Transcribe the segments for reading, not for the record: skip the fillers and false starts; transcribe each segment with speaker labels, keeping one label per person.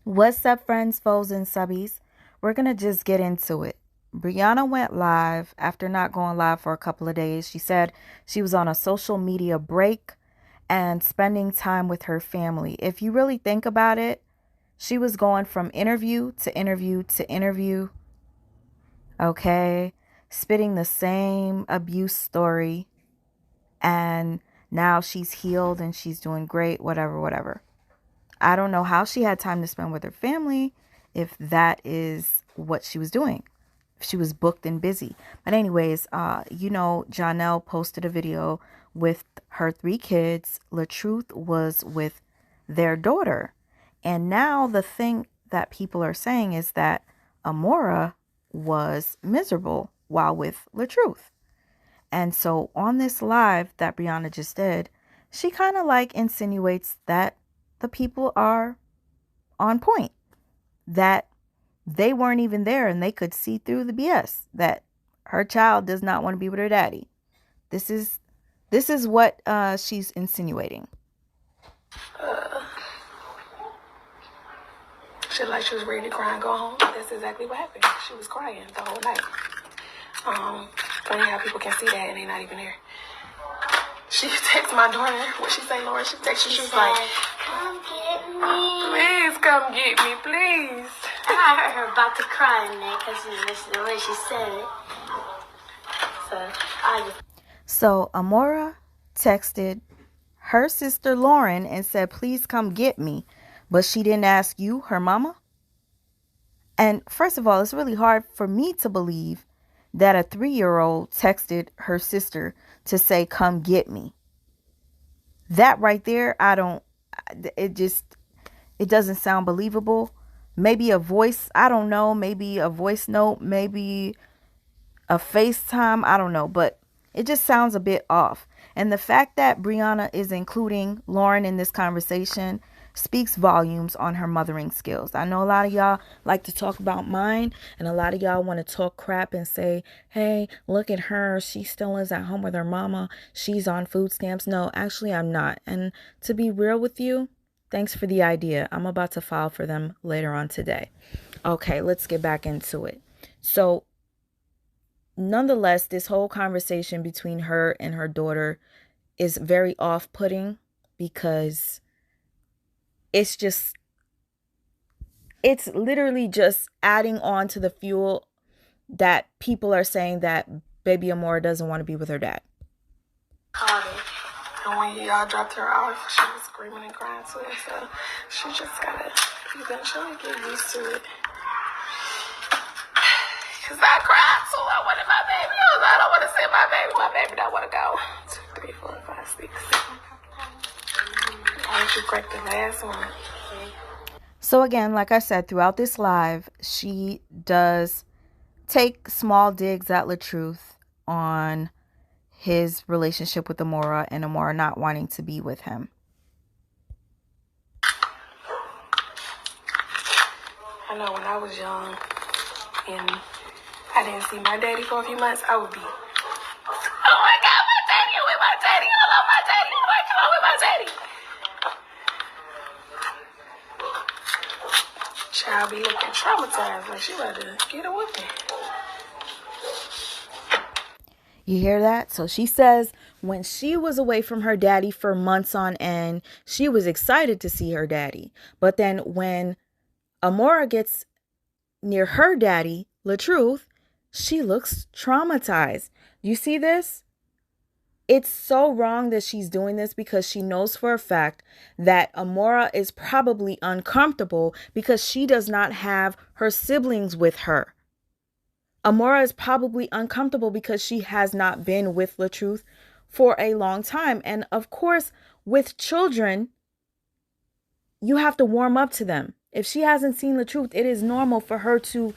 Speaker 1: What's up, friends, foes, and subbies? We're going to just get into it. Brianna went live after not going live for a couple of days. She said she was on a social media break and spending time with her family. If you really think about it, she was going from interview to interview to interview, okay? Spitting the same abuse story. And now she's healed and she's doing great, whatever. I don't know how she had time to spend with her family if that is what she was doing. If she was booked and busy. But anyways, Janelle posted a video with her 3 kids. Latruth was with their daughter. And now the thing that people are saying is that Amoura was miserable while with Latruth. And so on this live that Brianna just did, she kind of like insinuates that the people are on point, that they weren't even there and they could see through the BS, that her child does not want to be with her daddy. This is what she's insinuating.
Speaker 2: She like she was ready to cry and go home. That's exactly what happened. She was crying the whole night. Funny how people can see that and they're not even there. She texted my daughter. What she say, Laura? She texted. She was like,
Speaker 3: "Come get me.
Speaker 2: Please come get me, please."
Speaker 3: I heard her about to cry in there because she was listening to the way she said it.
Speaker 1: So Amoura texted her sister Lauren and said, "Please come get me." But she didn't ask you, her mama. And first of all, it's really hard for me to believe that a 3-year-old texted her sister to say, "Come get me." That right there, it doesn't sound believable. Maybe a voice, I don't know, maybe a voice note, maybe a FaceTime, I don't know, but it just sounds a bit off. And the fact that Brianna is including Lauren in this conversation speaks volumes on her mothering skills. I know a lot of y'all like to talk about mine, and a lot of y'all want to talk crap and say, "Hey, look at her. She still is at home with her mama. She's on food stamps." No, actually, I'm not. And to be real with you, thanks for the idea. I'm about to file for them later on today. Okay, let's get back into it. So, nonetheless, this whole conversation between her and her daughter is very off-putting because it's literally just adding on to the fuel that people are saying that baby Amoura doesn't want to be with her dad.
Speaker 2: And when y'all dropped her off, she was screaming and crying too. So she just gotta eventually get used to it. Cause I cried too. I wanted my baby. I don't want to see my baby. My baby don't want to go. 2, 3, 4, 5, 6, 7. Why don't you break the last one?
Speaker 1: So again, like I said, throughout this live, she does take small digs at Latruth on his relationship with Amoura and Amoura not wanting to be with him.
Speaker 2: I know when I was young and I didn't see my daddy for a few months, I would be, "Oh my God, my daddy, I'm with my daddy. I love my daddy. Oh my God, I'm with my daddy." Child be looking traumatized, like she about to get a whooping.
Speaker 1: You hear that? So she says when she was away from her daddy for months on end, she was excited to see her daddy. But then when Amoura gets near her daddy, Latruth, she looks traumatized. You see this? It's so wrong that she's doing this because she knows for a fact that Amoura is probably uncomfortable because she does not have her siblings with her. Amoura is probably uncomfortable because she has not been with Latruth for a long time. And of course, with children, you have to warm up to them. If she hasn't seen Latruth, it is normal for her to,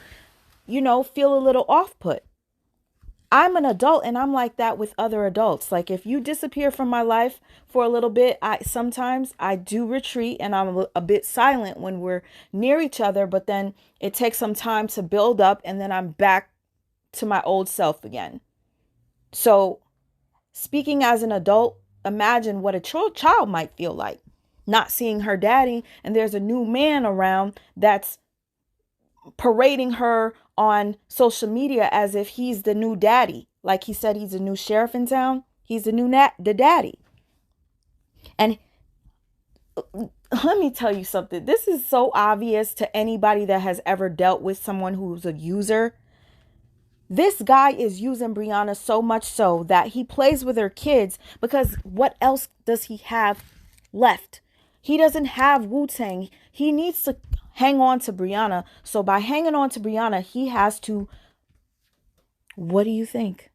Speaker 1: feel a little off-put. I'm an adult and I'm like that with other adults. Like if you disappear from my life for a little bit, sometimes I do retreat and I'm a bit silent when we're near each other, but then it takes some time to build up and then I'm back to my old self again. So speaking as an adult, imagine what a child might feel like. not seeing her daddy, and there's a new man around that's parading her on social media as if he's the new daddy. Like he said he's a new sheriff in town. He's the daddy. And let me tell you something. This is so obvious to anybody that has ever dealt with someone who's a user. This guy is using Brianna so much so that he plays with her kids, because what else does he have left? He doesn't have Wu-Tang. He needs to hang on to Brianna. So by hanging on to Brianna, he has to, what do you think?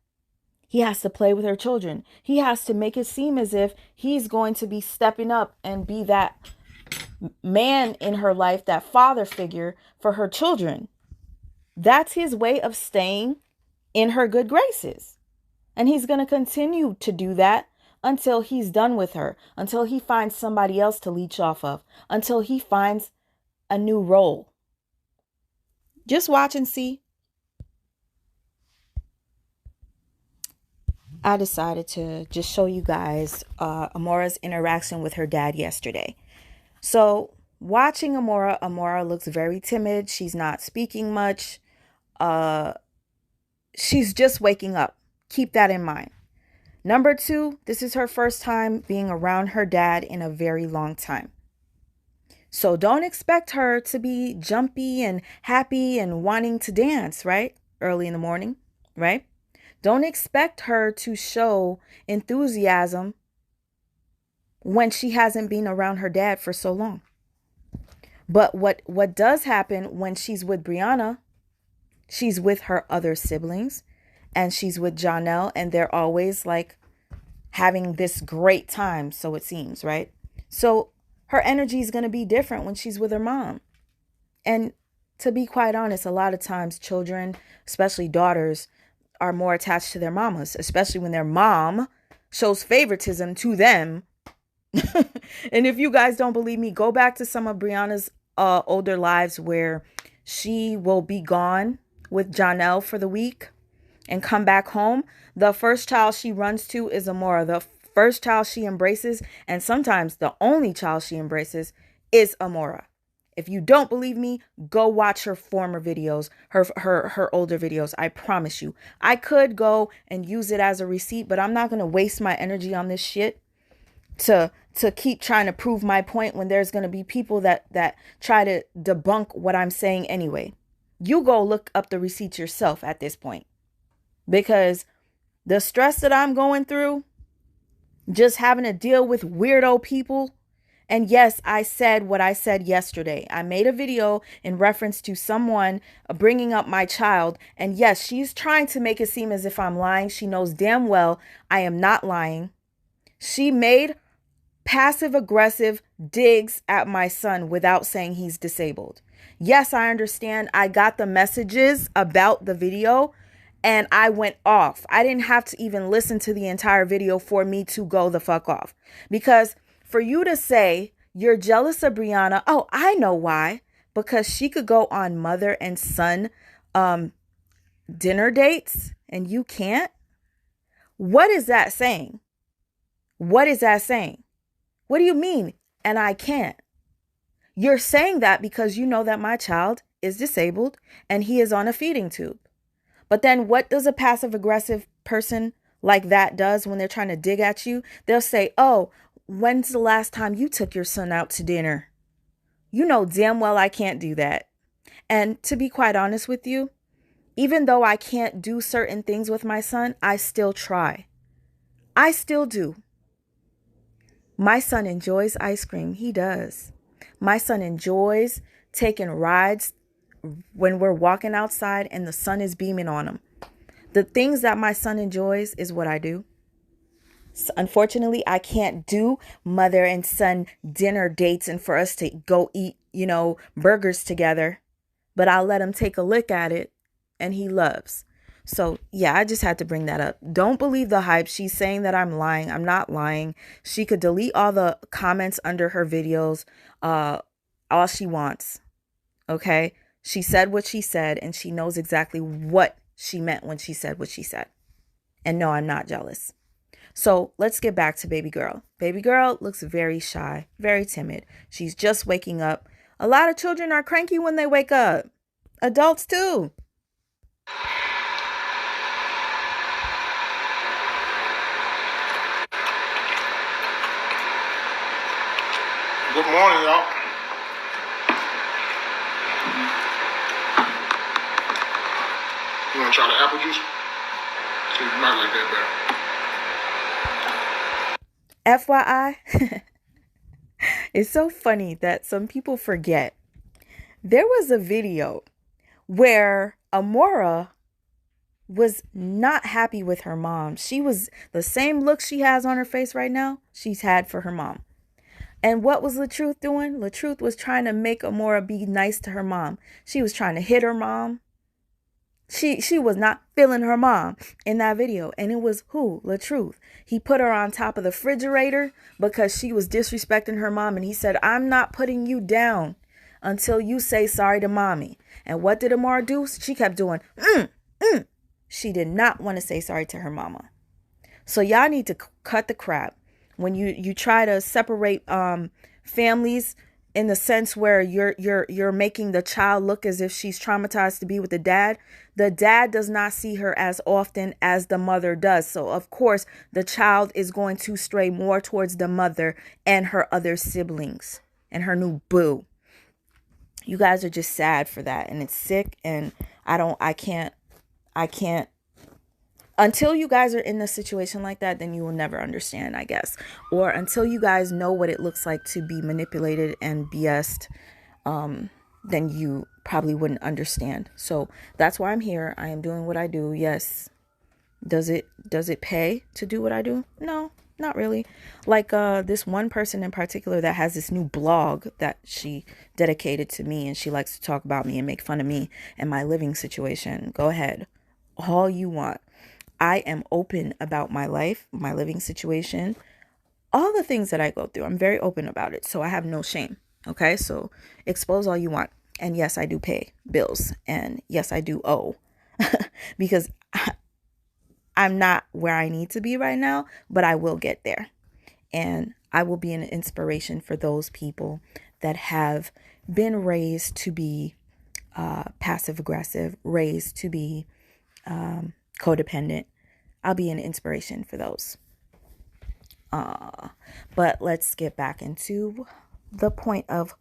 Speaker 1: He has to play with her children. He has to make it seem as if he's going to be stepping up and be that man in her life, that father figure for her children. That's his way of staying in her good graces. And he's going to continue to do that until he's done with her, until he finds somebody else to leech off of, until he finds a new role. Just watch and see. I decided to just show you guys Amoura's interaction with her dad yesterday. So watching Amoura looks very timid. She's not speaking much. She's just waking up. Keep that in mind. Number 2, this is her first time being around her dad in a very long time. So don't expect her to be jumpy and happy and wanting to dance, right? Early in the morning, right? Don't expect her to show enthusiasm when she hasn't been around her dad for so long. But what does happen when she's with Brianna, she's with her other siblings and she's with Janelle, and they're always like having this great time, so it seems, right? So her energy is going to be different when she's with her mom. And to be quite honest, a lot of times children, especially daughters, are more attached to their mamas, especially when their mom shows favoritism to them. And if you guys don't believe me, go back to some of Brianna's older lives where she will be gone with Janelle for the week and come back home. The first child she runs to is Amoura. The first child she embraces, and sometimes the only child she embraces, is Amoura. If you don't believe me, go watch her former videos, her older videos. I promise you. I could go and use it as a receipt, but I'm not going to waste my energy on this shit to keep trying to prove my point when there's going to be people that try to debunk what I'm saying anyway. You go look up the receipts yourself at this point. Because the stress that I'm going through, just having to deal with weirdo people. And yes, I said what I said yesterday. I made a video in reference to someone bringing up my child. And yes, she's trying to make it seem as if I'm lying. She knows damn well I am not lying. She made passive aggressive digs at my son without saying he's disabled. Yes, I understand. I got the messages about the video and I went off. I didn't have to even listen to the entire video for me to go the fuck off. Because for you to say you're jealous of Brianna, oh, I know why. Because she could go on mother and son dinner dates and you can't. What is that saying? What is that saying? What do you mean? And I can't. You're saying that because you know that my child is disabled and he is on a feeding tube. But then what does a passive aggressive person like that does when they're trying to dig at you? They'll say, oh, when's the last time you took your son out to dinner? You know damn well I can't do that. And to be quite honest with you, even though I can't do certain things with my son, I still try. I still do. My son enjoys ice cream. He does. My son enjoys taking rides when we're walking outside and the sun is beaming on him. The things that my son enjoys is what I do. So unfortunately, I can't do mother and son dinner dates and for us to go eat, burgers together. But I'll let him take a look at it and he loves. So yeah, I just had to bring that up. Don't believe the hype. She's saying that I'm lying. I'm not lying. She could delete all the comments under her videos, all she wants. Okay? She said what she said, and she knows exactly what she meant when she said what she said. And no, I'm not jealous. So let's get back to baby girl. Baby girl looks very shy, very timid. She's just waking up. A lot of children are cranky when they wake up. Adults too.
Speaker 4: Good morning, y'all. You want to try the apple juice? See, you might like that better.
Speaker 1: FYI, it's so funny that some people forget. There was a video where Amoura was not happy with her mom. She was the same look she has on her face right now, she's had for her mom. And what was Latruth doing? Latruth was trying to make Amoura be nice to her mom. She was trying to hit her mom. She was not feeling her mom in that video. And it was who? Latruth. He put her on top of the refrigerator because she was disrespecting her mom. And he said, I'm not putting you down until you say sorry to mommy. And what did Amoura do? She kept doing, She did not want to say sorry to her mama. So y'all need to cut the crap. When you try to separate families in the sense where you're making the child look as if she's traumatized to be with the dad does not see her as often as the mother does. So of course the child is going to stray more towards the mother and her other siblings and her new boo. You guys are just sad for that, and it's sick, and I can't until you guys are in a situation like that, then you will never understand, I guess. Or until you guys know what it looks like to be manipulated and BS'd, then you probably wouldn't understand. So that's why I'm here. I am doing what I do. Yes. Does it pay to do what I do? No, not really. Like this one person in particular that has this new blog that she dedicated to me, and she likes to talk about me and make fun of me and my living situation. Go ahead. All you want. I am open about my life, my living situation, all the things that I go through. I'm very open about it. So I have no shame. Okay. So expose all you want. And yes, I do pay bills. And yes, I do owe because I'm not where I need to be right now, but I will get there. And I will be an inspiration for those people that have been raised to be passive aggressive, raised to be codependent. I'll be an inspiration for those. But let's get back into the point of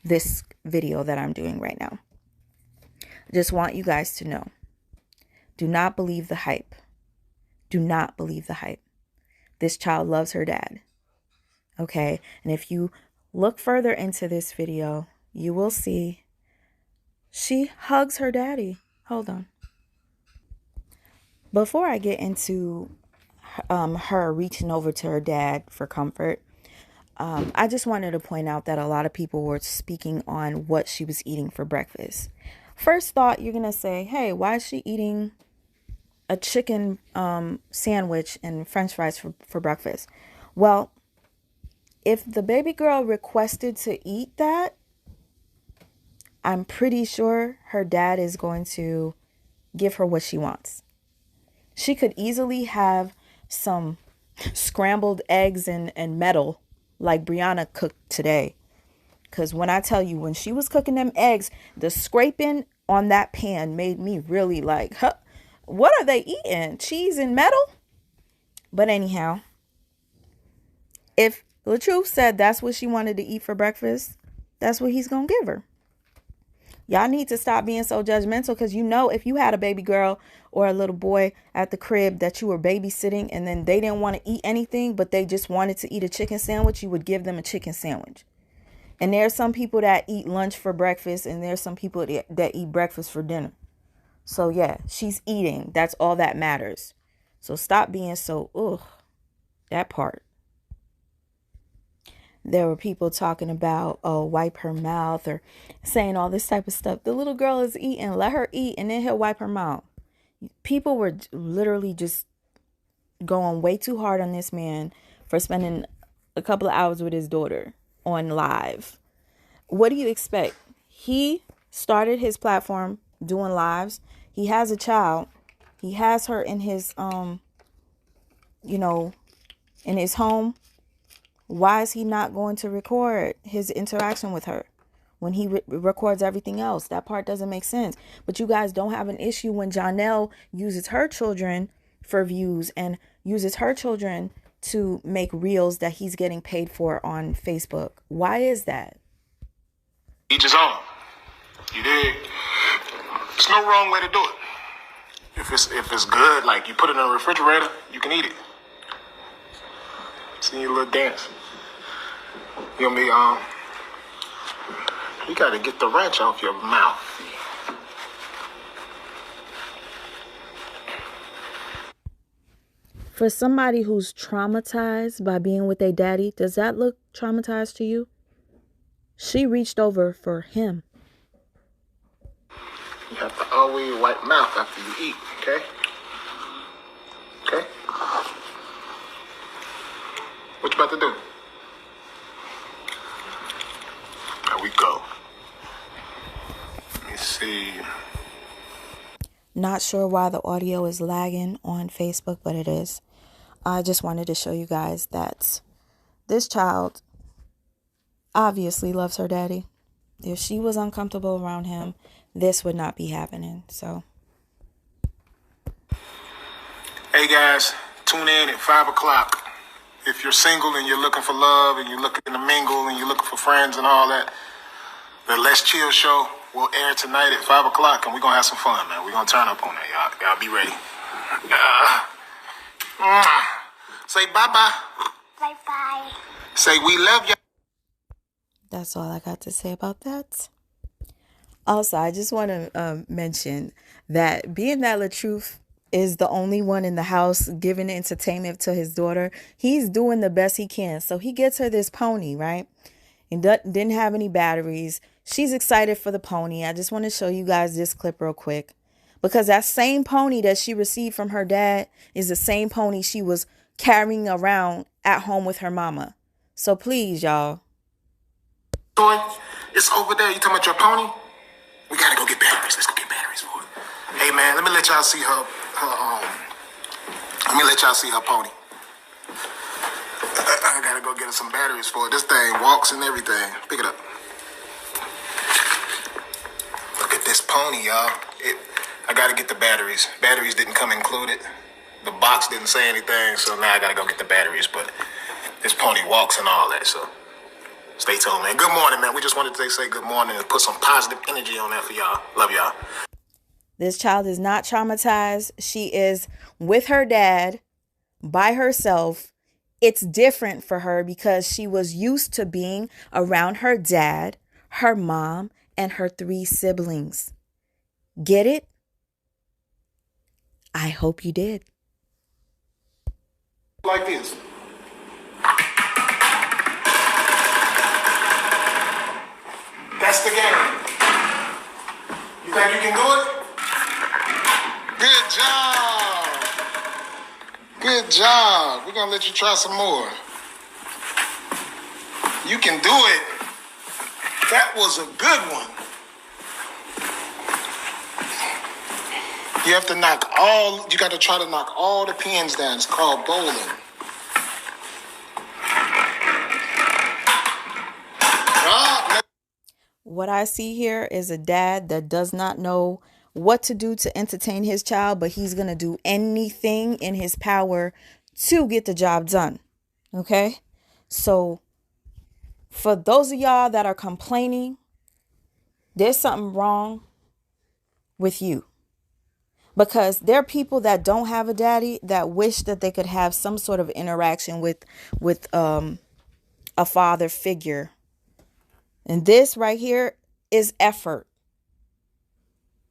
Speaker 1: this video that I'm doing right now. I just want you guys to know, do not believe the hype. Do not believe the hype. This child loves her dad. Okay? And if you look further into this video, you will see she hugs her daddy. Hold on. Before I get into her reaching over to her dad for comfort, I just wanted to point out that a lot of people were speaking on what she was eating for breakfast. First thought, you're going to say, hey, why is she eating a chicken sandwich and french fries for breakfast? Well, if the baby girl requested to eat that, I'm pretty sure her dad is going to give her what she wants. She could easily have some scrambled eggs and metal like Brianna cooked today. Because when I tell you, when she was cooking them eggs, the scraping on that pan made me really like, huh, what are they eating? Cheese and metal? But anyhow, if Latruth said that's what she wanted to eat for breakfast, that's what he's going to give her. Y'all need to stop being so judgmental, because you know if you had a baby girl or a little boy at the crib that you were babysitting and then they didn't want to eat anything but they just wanted to eat a chicken sandwich, you would give them a chicken sandwich. And there are some people that eat lunch for breakfast, and there's some people that eat breakfast for dinner. So yeah, she's eating. That's all that matters. So stop being so, that part. There were people talking about, wipe her mouth, or saying all this type of stuff. The little girl is eating. Let her eat, and then he'll wipe her mouth. People were literally just going way too hard on this man for spending a couple of hours with his daughter on live. What do you expect? He started his platform doing lives. He has a child. He has her in his in his home, why is he not going to record his interaction with her when he records everything else? That part doesn't make sense. But you guys don't have an issue when Janelle uses her children for views and uses her children to make reels that he's getting paid for on Facebook. Why is that?
Speaker 4: Each his own. You dig? There's no wrong way to do it. If it's good, like you put it in the refrigerator, you can eat it. See your little dance. You know me, you gotta get the wrench off your mouth.
Speaker 1: For somebody who's traumatized by being with their daddy, does that look traumatized to you? She reached over for him.
Speaker 4: You have to always wipe mouth after you eat, okay? Okay? What you about to do? There we go. Let me see.
Speaker 1: Not sure why the audio is lagging on Facebook, but it is. I just wanted to show you guys that this child obviously loves her daddy. If she was uncomfortable around him, this would not be happening. So,
Speaker 4: hey guys, tune in at 5 o'clock. If you're single and you're looking for love and you're looking to mingle and you're looking for friends and all that, the Let's Chill show will air tonight at 5 o'clock, and we're going to have some fun, man. We're going to turn up on that, y'all. Y'all be ready. Say bye-bye.
Speaker 3: Bye-bye.
Speaker 4: Say we love you.
Speaker 1: that's all I got to say about that. Also, I just want to mention that being that Latruth is the only one in the house giving entertainment to his daughter, he's doing the best he can. So he gets her this pony, right? And didn't have any batteries. She's excited for the pony. I just want to show you guys this clip real quick. Because that same pony that she received from her dad is the same pony she was carrying around at home with her mama. So please, y'all.
Speaker 4: It's over there. You talking about your pony? We gotta go get batteries. Let's go get batteries for it. Hey man, let me let y'all see her pony. I gotta go get her some batteries for it. This thing walks and everything. Pick it up. Look at this pony, y'all. I gotta get the batteries. Batteries didn't come included. The box didn't say anything, so now I gotta go get the batteries. But this pony walks and all that, so stay tuned, man. Good morning, man. We just wanted to say good morning and put some positive energy on that for y'all. Love y'all.
Speaker 1: This child is not traumatized. She is with her dad by herself. It's different for her because she was used to being around her dad, her mom, and her 3 siblings. Get it? I hope you did.
Speaker 4: Like this. That's the game. You think you can do it? Good job. Good job. We're going to let you try some more. You can do it. That was a good one. You have to you got to try to knock all the pins down. It's called bowling.
Speaker 1: What I see here is a dad that does not know what to do to entertain his child, but he's going to do anything in his power to get the job done. Okay? So for those of y'all that are complaining, there's something wrong with you. Because there are people that don't have a daddy that wish that they could have some sort of interaction with a father figure. And this right here is effort.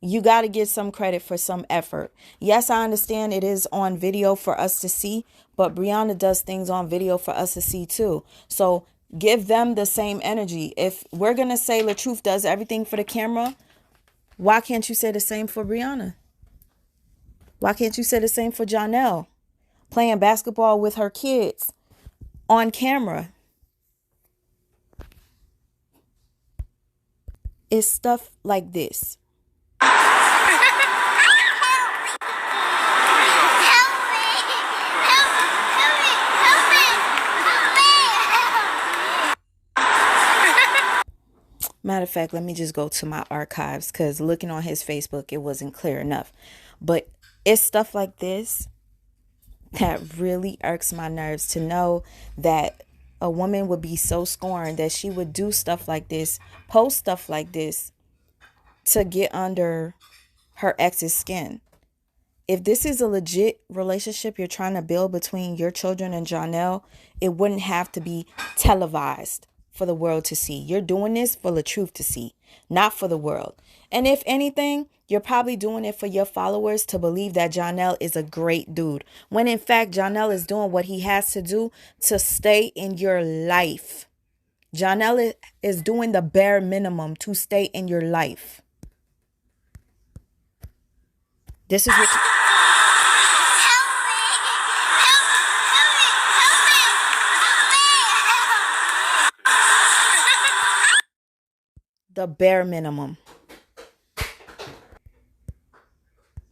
Speaker 1: You got to get some credit for some effort. Yes, I understand it is on video for us to see, but Brianna does things on video for us to see too. So give them the same energy. If we're going to say Latruth does everything for the camera, why can't you say the same for Brianna? Why can't you say the same for Janelle? Playing basketball with her kids on camera. It's stuff like this. matter of fact, let me just go to my archives, because looking on his Facebook, it wasn't clear enough. But it's stuff like this that really irks my nerves, to know that a woman would be so scorned that she would do stuff like this, post stuff like this, to get under her ex's skin. If this is a legit relationship you're trying to build between your children and Jonelle, it wouldn't have to be televised for the world to see. You're doing this for Latruth to see, not for the world. And if anything, you're probably doing it for your followers to believe that Jonelle is a great dude, when in fact Jonelle is doing what he has to do to stay in your life. Jonelle is doing the bare minimum to stay in your life. This is what the bare minimum.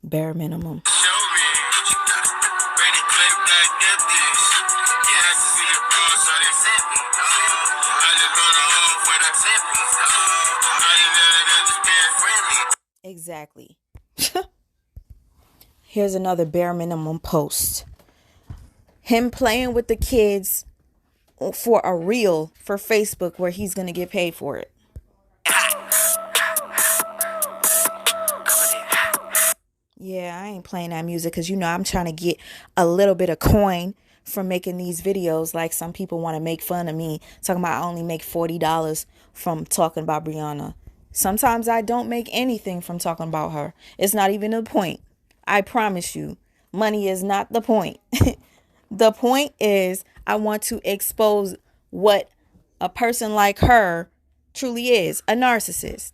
Speaker 1: Bare minimum. Exactly. Here's another bare minimum post. Him playing with the kids for a reel for Facebook, where he's going to get paid for it. Yeah, I ain't playing that music because, I'm trying to get a little bit of coin from making these videos. Like some people want to make fun of me, talking about I only make $40 from talking about Brianna. Sometimes I don't make anything from talking about her. It's not even the point. I promise you, money is not the point. The point is I want to expose what a person like her truly is, a narcissist.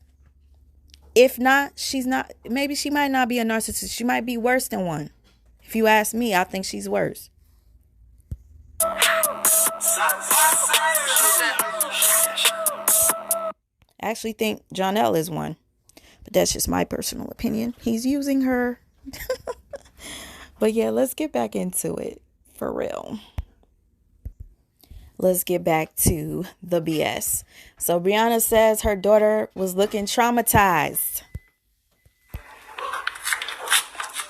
Speaker 1: If not, maybe she might not be a narcissist. She might be worse than one. If you ask me, I think she's worse. I actually think Jonelle is one, but that's just my personal opinion. He's using her. But yeah, let's get back into it for real. Let's get back to the BS. So Brianna says her daughter was looking traumatized.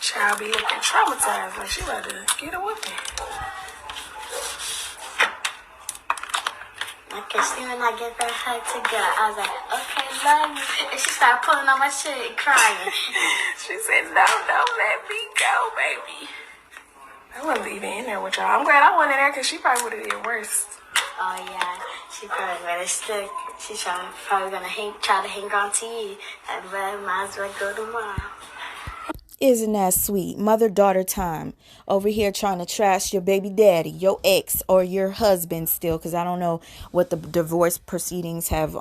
Speaker 2: Child be looking traumatized, like she about to get a whooping.
Speaker 3: Okay, see when I get that hug to go, I was like, okay, love you. And she started pulling on my shit and crying.
Speaker 2: She said, no, don't let me go, baby. I wasn't even in there with y'all. I'm glad I wasn't in there because she probably would have did worse.
Speaker 3: Oh, yeah. She probably would have stuck. She's probably going to try to hang on to you. But might as well go tomorrow.
Speaker 1: Isn't that sweet? Mother-daughter time. Over here trying to trash your baby daddy, your ex, or your husband still. Because I don't know what the divorce proceedings have,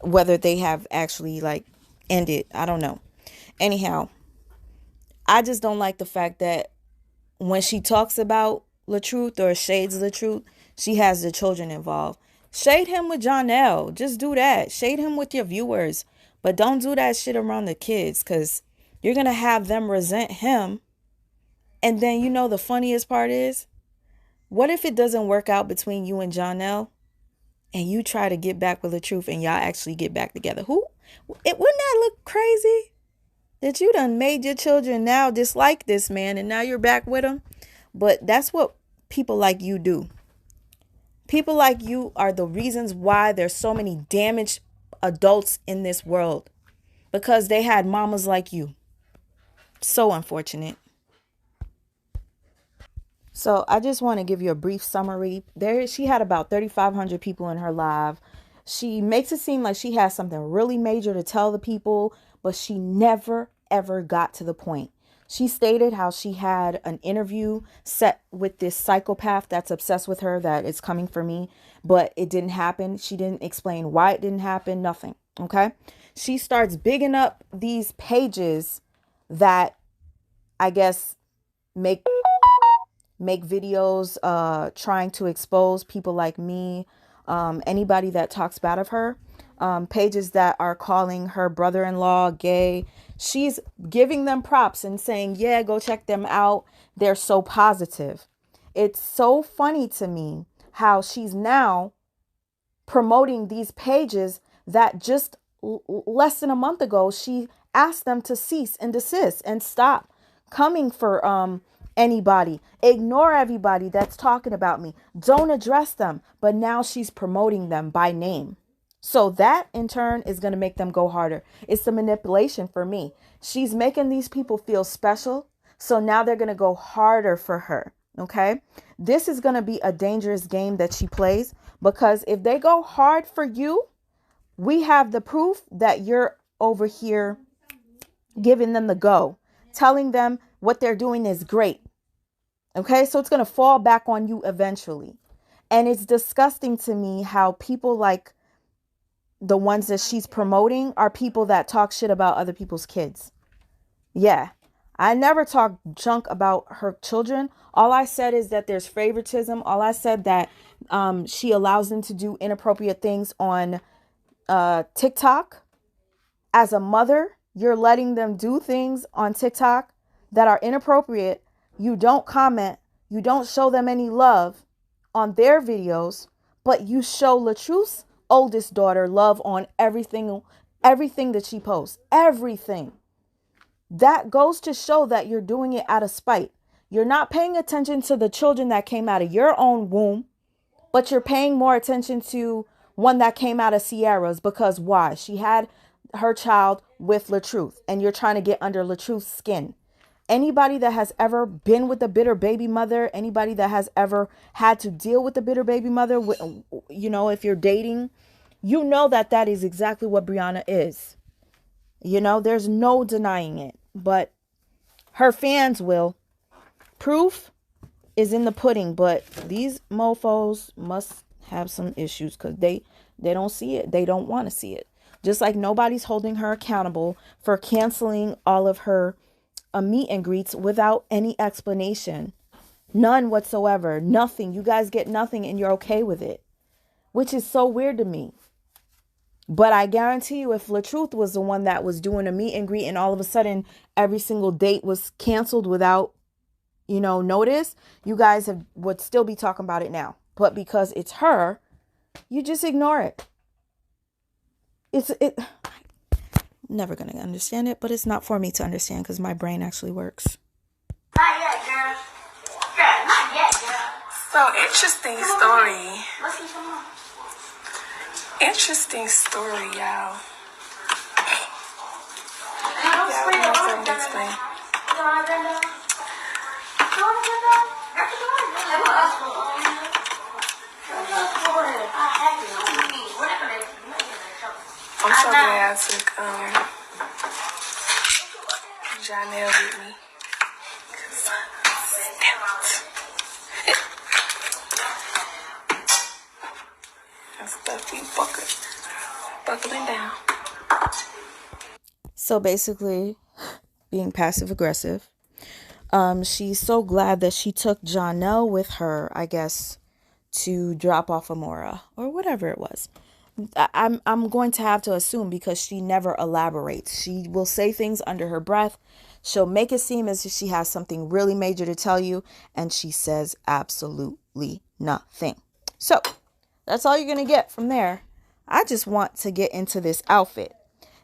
Speaker 1: whether they have actually, ended. I don't know. Anyhow, I just don't like the fact that when she talks about Latruth or shades Latruth, she has the children involved. Shade him with Jonelle. Just do that. Shade him with your viewers. But don't do that shit around the kids, because you're going to have them resent him. And then, the funniest part is, what if it doesn't work out between you and Jonelle and you try to get back with Latruth and y'all actually get back together? Wouldn't that look crazy? That you done made your children now dislike this man and now you're back with him. But that's what people like you do. People like you are the reasons why there's so many damaged adults in this world. Because they had mamas like you. So unfortunate. So I just want to give you a brief summary. She had about 3,500 people in her live. She makes it seem like she has something really major to tell the people, but she never, ever got to the point. She stated how she had an interview set with this psychopath that's obsessed with her, that it's coming for me, but it didn't happen. She didn't explain why it didn't happen, nothing. Okay. She starts bigging up these pages that I guess make videos trying to expose people like me, anybody that talks bad of her, pages that are calling her brother-in-law gay. She's giving them props and saying, yeah, go check them out. They're so positive. It's so funny to me how she's now promoting these pages that just less than a month ago, she asked them to cease and desist and stop coming for anybody. Ignore everybody that's talking about me. Don't address them. But now she's promoting them by name. So that in turn is going to make them go harder. It's the manipulation for me. She's making these people feel special. So now they're going to go harder for her. Okay. This is going to be a dangerous game that she plays, because if they go hard for you, we have the proof that you're over here giving them the go, telling them what they're doing is great. Okay. So it's going to fall back on you eventually. And it's disgusting to me how people like the ones that she's promoting are people that talk shit about other people's kids. Yeah. I never talk junk about her children. All I said is that there's favoritism. All I said that she allows them to do inappropriate things on TikTok. As a mother, you're letting them do things on TikTok that are inappropriate. You don't comment. You don't show them any love on their videos, but you show Latruth's oldest daughter love on everything that she posts. Everything. That goes to show that you're doing it out of spite. You're not paying attention to the children that came out of your own womb, but you're paying more attention to one that came out of Sierra's, because why? She had her child with Latruth, and you're trying to get under Latruth's skin. Anybody that has ever been with a bitter baby mother, anybody that has ever had to deal with a bitter baby mother, you know, if you're dating, you know that that is exactly what Brianna is. You know, there's no denying it, but her fans will. Proof is in the pudding, but these mofos must have some issues, because they don't see it. They don't want to see it. Just like nobody's holding her accountable for canceling all of her meet and greets without any explanation. None whatsoever. Nothing. You guys get nothing and you're okay with it, which is so weird to me. But I guarantee you, if Latruth was the one that was doing a meet and greet and all of a sudden every single date was canceled without, you know, notice, you guys would still be talking about it now. But because it's her, you just ignore it. I'm never going to understand it, but it's not for me to understand because my brain actually works.
Speaker 3: Not yet, girl. Girl, not yet, girl.
Speaker 2: So, interesting story.
Speaker 3: Let's see some more.
Speaker 2: Interesting story, y'all.
Speaker 3: Don't
Speaker 2: Yeah,
Speaker 3: spray
Speaker 2: I'm
Speaker 3: it
Speaker 2: not
Speaker 3: on
Speaker 2: gonna
Speaker 3: the
Speaker 2: explain. I'm so glad I took Janelle with me. 'Cause that stuff be buckling down.
Speaker 1: So basically, being passive aggressive. She's so glad that she took Janelle with her, I guess, to drop off Amoura or whatever it was. I'm going to have to assume, because she never elaborates. She will say things under her breath. She'll make it seem as if she has something really major to tell you, and she says absolutely nothing. So that's all you're going to get from there. I just want to get into this outfit.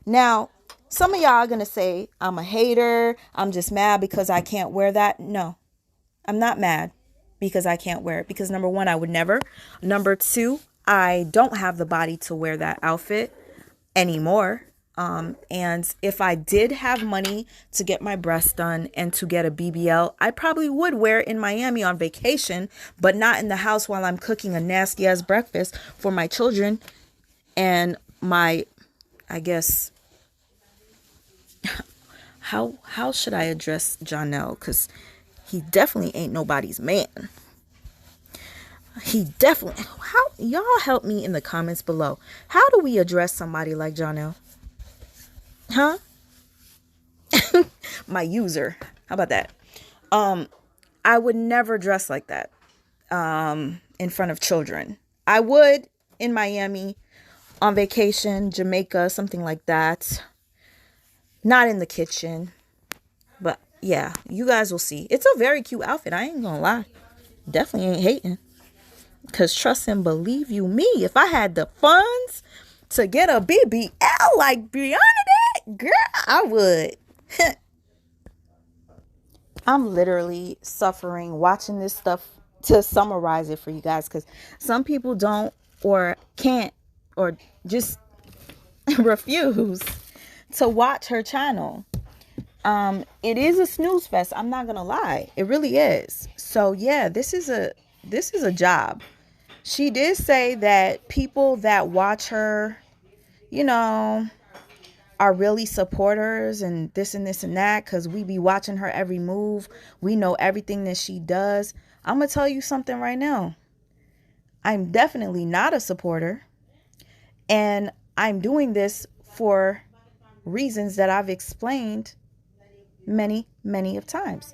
Speaker 1: Now, some of y'all are going to say, I'm a hater. I'm just mad because I can't wear that. No, I'm not mad because I can't wear it. Because number one, I would never. Number two, I don't have the body to wear that outfit anymore. And if I did have money to get my breasts done and to get a BBL, I probably would wear it in Miami on vacation, but not in the house while I'm cooking a nasty ass breakfast for my children and my, I guess, how should I address Janelle? Because he definitely ain't nobody's man. He definitely, how, y'all help me in the comments below. How do we address somebody like Janelle? Huh? My user. How about that? I would never dress like that in front of children. I would in Miami, on vacation, Jamaica, something like that. Not in the kitchen. But yeah, you guys will see. It's a very cute outfit. I ain't gonna lie. Definitely ain't hating. Because trust and believe you me, if I had the funds to get a BBL like Brianna did, girl, I would. I'm literally suffering watching this stuff to summarize it for you guys, because some people don't or can't or just refuse to watch her channel. It is a snooze fest. I'm not gonna lie, it really is. So yeah, this is a job. She did say that people that watch her, you know, are really supporters and this and this and that, because we be watching her every move. We know everything that she does. I'm gonna tell you something right now. I'm definitely not a supporter, and I'm doing this for reasons that I've explained many of times.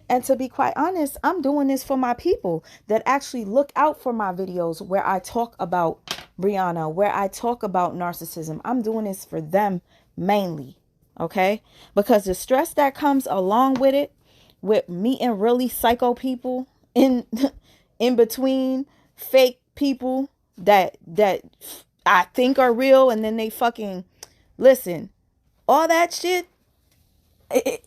Speaker 1: And to be quite honest, I'm doing this for my people that actually look out for my videos where I talk about Brianna, where I talk about narcissism. I'm doing this for them mainly, okay? Because the stress that comes along with it, with meeting really psycho people in between fake people that I think are real, and then they fucking listen, all that shit,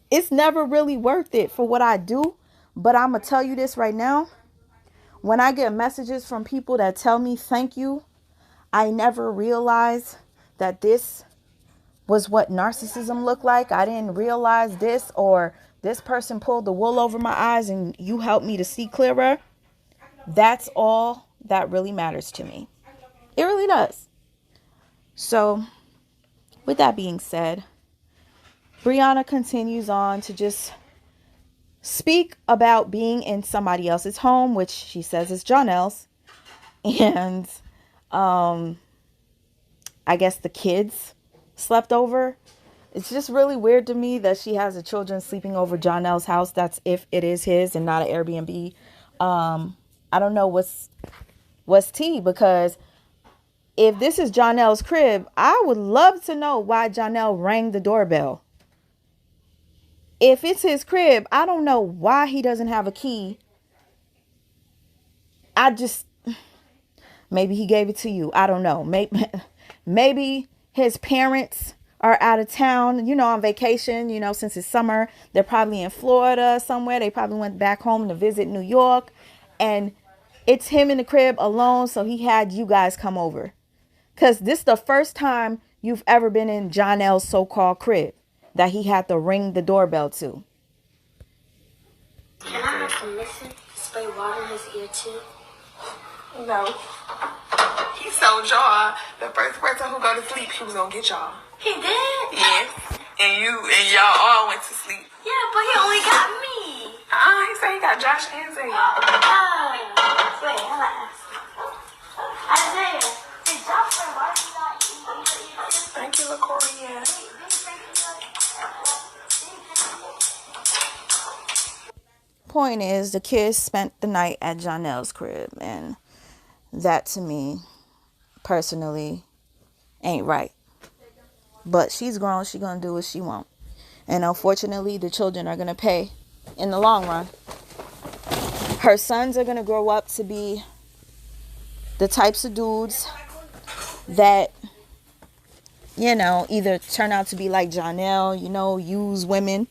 Speaker 1: it's never really worth it for what I do. But I'm gonna tell you this right now, when I get messages from people that tell me thank you, I never realized that this was what narcissism looked like. I didn't realize this, or this person pulled the wool over my eyes and you helped me to see clearer. That's all that really matters to me. It really does. So with that being said, Brianna continues on to just speak about being in somebody else's home, which she says is Jonelle's. And I guess the kids slept over. It's just really weird to me that she has the children sleeping over Jonelle's house. That's if it is his and not an Airbnb. I don't know what's tea, because if this is Jonelle's crib, I would love to know why Jonelle rang the doorbell. If it's his crib, I don't know why he doesn't have a key. Maybe he gave it to you. I don't know. Maybe his parents are out of town, on vacation, since it's summer. They're probably in Florida somewhere. They probably went back home to visit New York. And it's him in the crib alone, so he had you guys come over. Because this is the first time you've ever been in Jonelle's so-called crib that he had to ring the doorbell to.
Speaker 3: Can I have permission to spray water in his ear too?
Speaker 2: No. He told y'all the first person who go to sleep, he was gonna get y'all.
Speaker 3: He did?
Speaker 2: Yes. And y'all all went to sleep.
Speaker 3: Yeah, but he only got me.
Speaker 2: He said he got Josh and Zay.
Speaker 3: Wait, I'm gonna ask. Isaiah, did Josh spray water in your ear too?
Speaker 2: Thank you, LaCory. Yeah.
Speaker 1: Point is, the kids spent the night at Jonelle's crib, and that to me personally ain't right. But she's grown, she gonna do what she want, and unfortunately the children are gonna pay in the long run. Her sons are gonna grow up to be the types of dudes that either turn out to be like Jonelle, use women.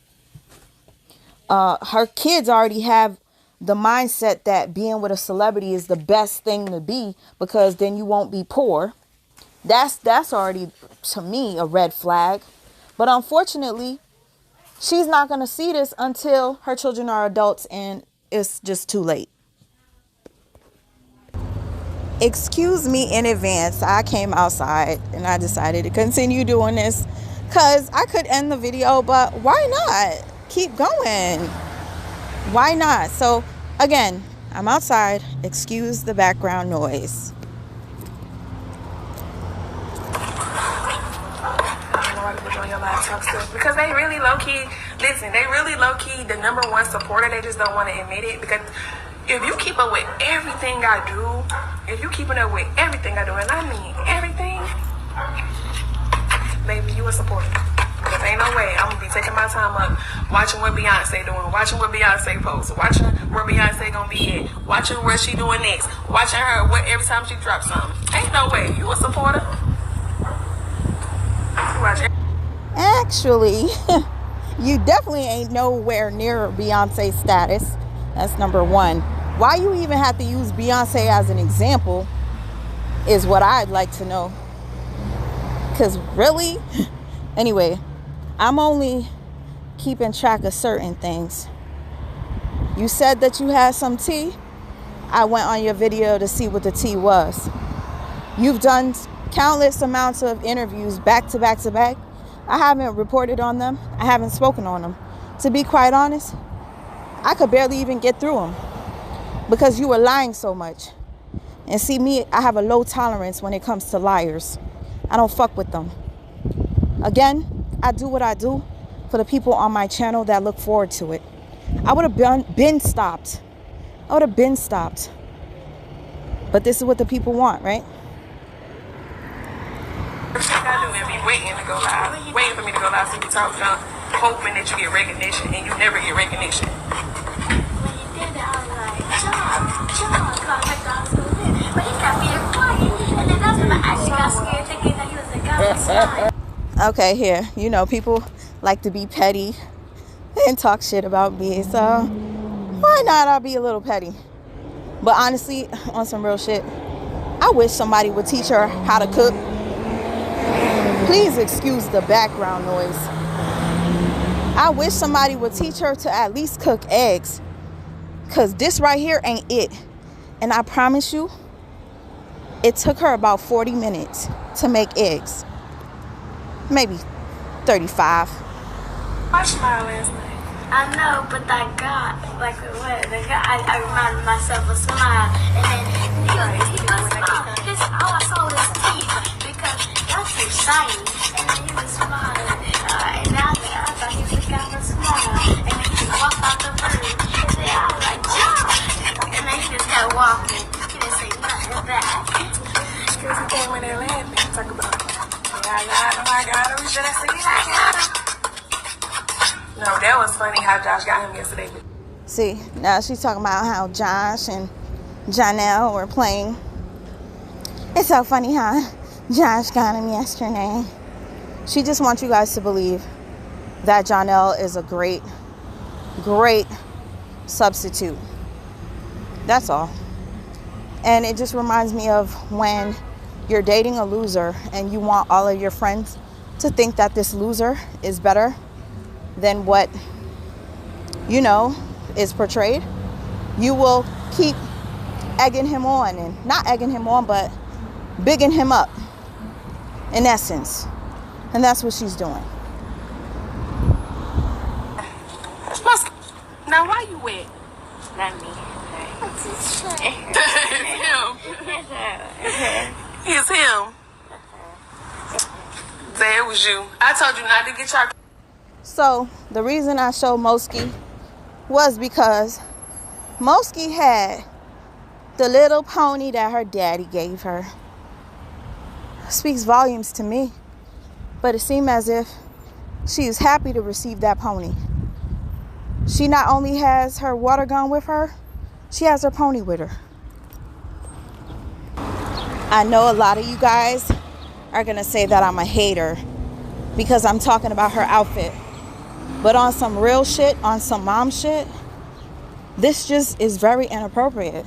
Speaker 1: Her kids already have the mindset that being with a celebrity is the best thing to be, because then you won't be poor. That's already, to me, a red flag. But unfortunately, she's not going to see this until her children are adults, and it's just too late. Excuse me in advance. I came outside and I decided to continue doing this because I could end the video, but why not? Keep going. Why not? So again, I'm outside. Excuse the background noise.
Speaker 2: Because they really low-key, the number one supporter. They just don't want to admit it. Because if you keep up with everything I do, and I mean everything, baby, you a supporter. Because ain't no way I'm going to be taking my time up watching what Beyonce doing, watching what Beyonce posts, watching where Beyonce going to be at, watching what she doing next, watching her every time she drops something. Ain't no way. You a supporter.
Speaker 1: Actually, you definitely ain't nowhere near Beyonce status. That's number one. Why you even have to use Beyonce as an example is what I'd like to know. Because really? Anyway, I'm only keeping track of certain things. You said that you had some tea. I went on your video to see what the tea was. You've done countless amounts of interviews back to back to back. I haven't reported on them. I haven't spoken on them. To be quite honest, I could barely even get through them because you were lying so much. And see me, I have a low tolerance when it comes to liars. I don't fuck with them. Again, I do what I do for the people on my channel that look forward to it. I would have been stopped. I would have been stopped. But this is what the people want, right?
Speaker 2: I do and be waiting to go live. Waiting for me to go live so you can talk about hoping that you get recognition and you never get recognition.
Speaker 3: When he did that, I was like, John, called McDonald's go in. But he kept being quiet. And then that's when I actually got scared thinking that he was the guy outside.
Speaker 1: Okay, here. You know, people like to be petty and talk shit about me. So why not? I'll be a little petty. But honestly, on some real shit, I wish somebody would teach her how to cook. Please excuse the background noise. I wish somebody would teach her to at least cook eggs. Because this right here ain't it. And I promise you, it took her about 40 minutes to make eggs. Maybe 35.
Speaker 2: I smiled last night.
Speaker 3: I know, but that guy, like, what? The guy, I reminded myself of smile. And then he was smile. All I saw was his teeth. Because that's too shiny. And then he was smiling. And I thought he was the guy with smile. And then he walked out the room. And then I was like, John! And then he just kept walking. He didn't say nothing back.
Speaker 2: Because he came in there laughing. Talk about, I got him, I got him. Should I say I got him? No, that was funny how Josh got him yesterday.
Speaker 1: See, now she's talking about how Josh and Janelle were playing. It's so funny how Josh got him yesterday. She just wants you guys to believe that Janelle is a great substitute. That's all. And it just reminds me of when you're dating a loser and you want all of your friends to think that this loser is better than what, you know, is portrayed. You will keep egging him on, and not egging him on, but bigging him up, in essence. And that's what she's doing.
Speaker 2: Now, why you wet?
Speaker 3: Not me.
Speaker 2: It's him. It's him. Say it was you. I told you not to get your...
Speaker 1: So the reason I showed Moski was because Moski had the little pony that her daddy gave her. Speaks volumes to me. But it seemed as if she is happy to receive that pony. She not only has her water gun with her, she has her pony with her. I know a lot of you guys are going to say that I'm a hater because I'm talking about her outfit. But on some real shit, on some mom shit, this just is very inappropriate.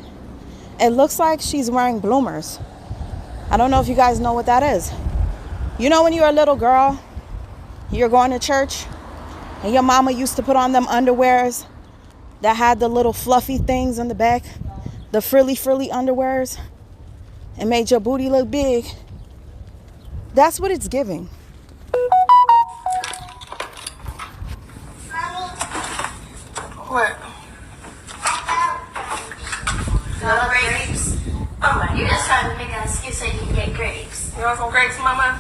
Speaker 1: It looks like she's wearing bloomers. I don't know if you guys know what that is. You know when you're a little girl, you're going to church, and your mama used to put on them underwears that had the little fluffy things on the back, the frilly underwears, and made your booty look big. That's what it's giving.
Speaker 2: What?
Speaker 3: No grapes. Oh, you just trying to make an excuse so you can get grapes.
Speaker 2: You want some grapes, Mama?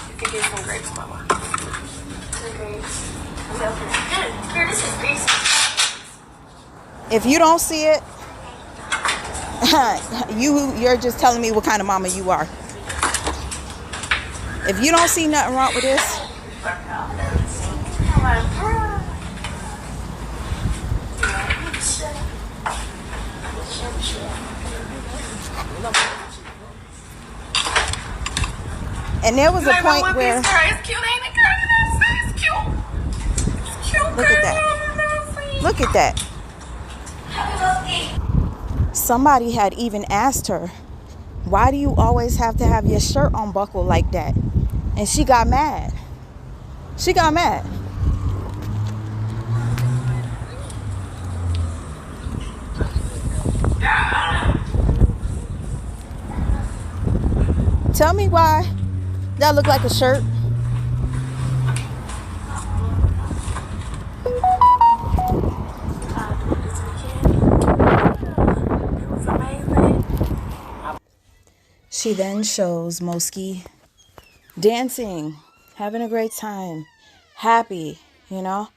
Speaker 2: You can get some grapes, Mama.
Speaker 3: Some grapes. Here, this is grapes.
Speaker 1: If you don't see it, you're just telling me what kind of mama you are. If you don't see nothing wrong with this, and there was a point where
Speaker 2: it's cute, ain't it, girl?
Speaker 1: Look at that. Look at that. Somebody had even asked her, why do you always have to have your shirt unbuckled like that? And she got mad. She got mad. Tell me why that looked like a shirt. She then shows Moski dancing, having a great time, happy, you know.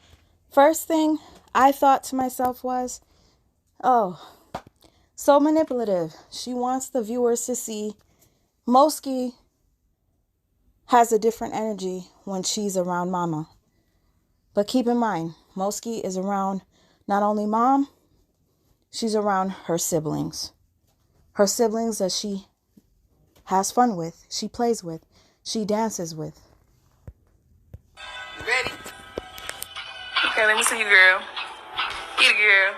Speaker 1: First thing I thought to myself was, oh, so manipulative. She wants the viewers to see Moski has a different energy when she's around Mama. But keep in mind, Moski is around not only Mom, she's around her siblings. Her siblings that she has fun with, she plays with, she dances with.
Speaker 2: Ready? Okay, let me see you, girl. Get it, girl.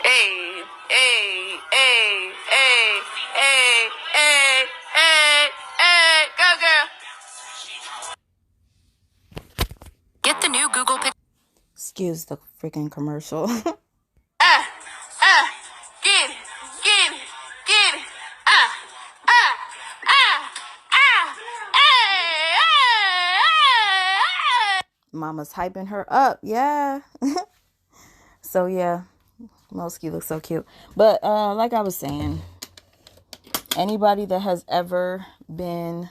Speaker 2: Hey, hey, hey, hey, hey, hey, hey, hey. Go, girl.
Speaker 3: Get the new Google Pixel.
Speaker 1: Excuse the freaking commercial.
Speaker 2: Get it, get it, get it.
Speaker 1: Mama's hyping her up, yeah. So yeah, Moski looks so cute. But like I was saying, anybody that has ever been